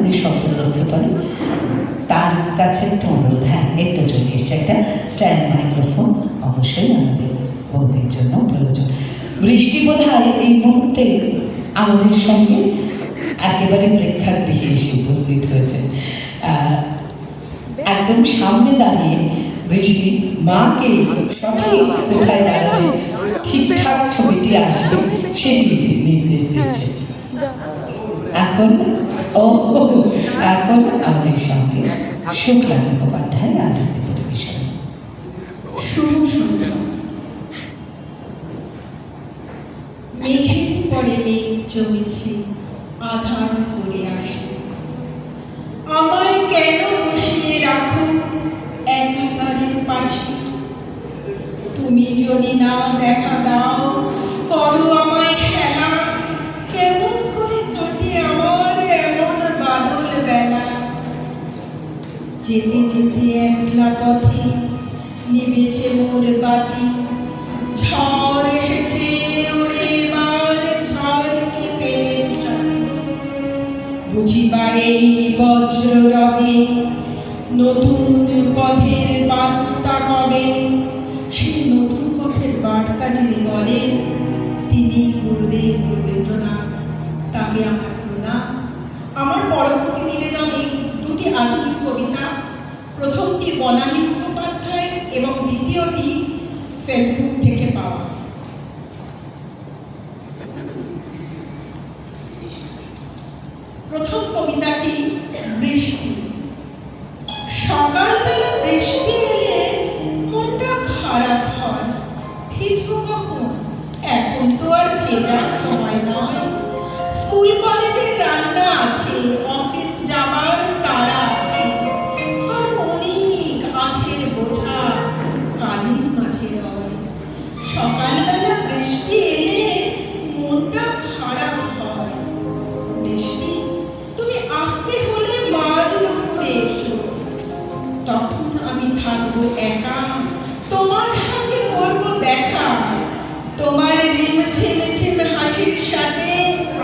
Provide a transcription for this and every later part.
আমাদের শব্দ রক্ষা করে, তার কাছে একটা অনুরোধ। হ্যাঁ, এই তো চলে এসছে একটা স্ট্যান্ড মাইক্রোফোন, অবশ্যই আমাদের বৌদির জন্য প্রয়োজন। বৃষ্টি বোধহয় এই মুহূর্তে আমাদের সঙ্গে একেবারে প্রেক্ষাগৃহে এসে উপস্থিত হয়েছে। একদম সামনে দাঁড়িয়ে বৃষ্টি মাকে সঠিক কোথায় দাঁড়ালে ঠিকঠাক ছবিটি আসবে সেটি নির্দেশ দিয়েছে। এখন আমাদের সঙ্গে শুক্লা মুখোপাধ্যায় আবৃত্তি পরিবেশন। শুভ সন্ধ্যা। মেঘের পরে মেঘ জমেছে, আধার করে আসে। আমায় কেন বসিয়ে রাখো একাধারের পাশে? তুমি যদি না দেখা দাও, করো আমায় খেলা। কেমন করে কাটে আমার এমন বাদল বেলা? যেতে যেতে একলা পথে নিবেছে মোর বাতি। ঝড় এসেছে ওরে এবার, ঝড়কে পেলে বুঝিবার এই বজ্র রবে নতুন পথের বার্তা কবে? সেই নতুন পথের বার্তা যিনি বলেন তিনি গুরুদেব রবীন্দ্রনাথ। তাকে আমার প্রণাম। আমার পরবর্তী নিবেদনে দুটি আধুনিক কবিতা, প্রথমটি বনানী মুখোপাধ্যায় এবং দ্বিতীয়টি ফেসবুক থেকে পাওয়া। প্রথম কবিতাটি বৃষ্টি। সকালবেলা বৃষ্টি এলে মনটা খারাপ হয়। ভিজবো কখন? এখন তো আর ভেজার সময় নয়। স্কুল কলেজের রান্না আছে, অফিস যাবার তাড়া আছে, আর অনেক আছের বোঝা কাজের মাঝে রয়। সকালবেলা বৃষ্টি এলে মনটা খারাপ হয়। বৃষ্টি, তুমি আসতে হলে মাঝ দুপুরে এসো। তখন আমি থাকবো একা, তোমার সঙ্গে করবো দেখা। তোমার রিমঝিম ঝিম হাসির সাথে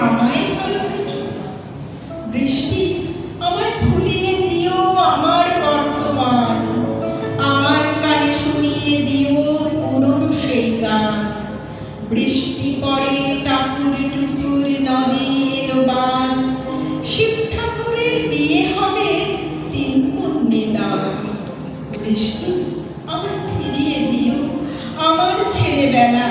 আমায় ভালোবেসো। বৃষ্টি, আমায় ভুলিয়ে দিও আমার বর্তমান, আমার কানে শুনিয়ে দিও পুরনো সেই গান। বৃষ্টি পড়ে টাপুর টুপুর নদে এলো বান। শিব ঠাকুরের বিয়ে হবে 3 কন্যে দান। বৃষ্টি, আমায় ফিরিয়ে দিও আমার ছেলেবেলা,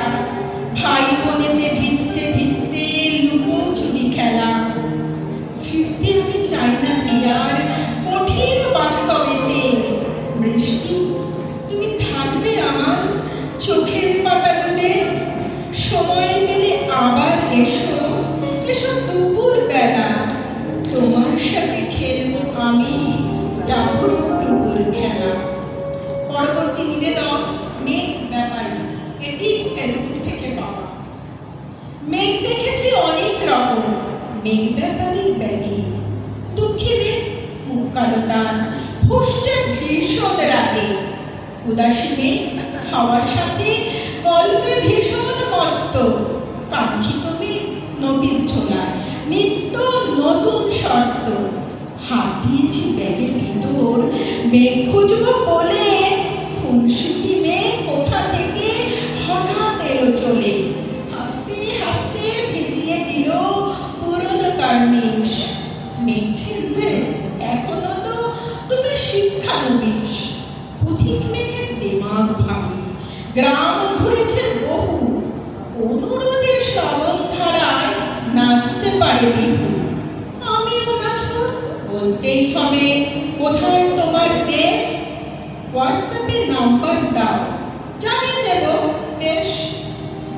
ভাই বোনেতে ভিজতে ভিজতে লুকোচুরি খেলা। ফিরতে আমি চাই না জিয়ার কঠিন বাস্তবেতে। বৃষ্টি, তুমি থাকবে আমার চোখের পাতা জুড়ে। সময় পেলে আবার এসো, এসো দুপুর বেলা। তোমার সাথে খেলবো আমি টাপুর টুপুর খেলা। পরবর্তী নিবেদন মেঘ ব্যাপারী, এটি ফেসবুক থেকে পাওয়া। মেঘ দেখেছি অনেক রকম, মেঘ ব্যাপারী ব্যাগী। দুঃখী মেঘ, মুখ কালো তার, ফুসছে ভীষণ রাগে। উদাসী মেঘ, হাওয়ার সাথে গল্পে ভীষণ মত্ত। কাঙ্ক্ষিত মেঘ, নোটিশ ঝোলায় নিত্য নতুন শর্ত। হাত দিয়েছি ব্যাগের ভিতর, মেঘ খুঁজবো বলে। খুনসুটি মেঘ কোথা থেকে হঠাৎ এলো চলে। হাসতে হাসতে ভিজিয়ে দিল পুরনো কার্নিশ। মেঘ ছিলবে এখনো তো তুমি শিক্ষানবিশ। পুথিক মেঘের দিমাগ ভাবি, গ্রাম ঘুরেছে বহু। অনুরোধের শ্রবণ ধারায় নাচতে পারে বিহু। আমিও নাচব, বলতেই হবে কোথায় তোমার দেশ। হোয়াটসঅ্যাপে নাম্বার দাও, জানিয়ে দেব বেশ।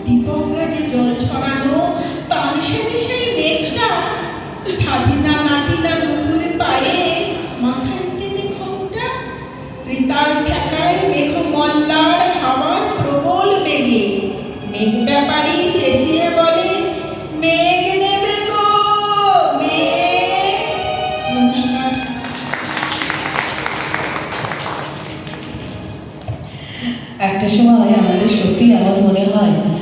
দীপক রাগে জল ছড়ানো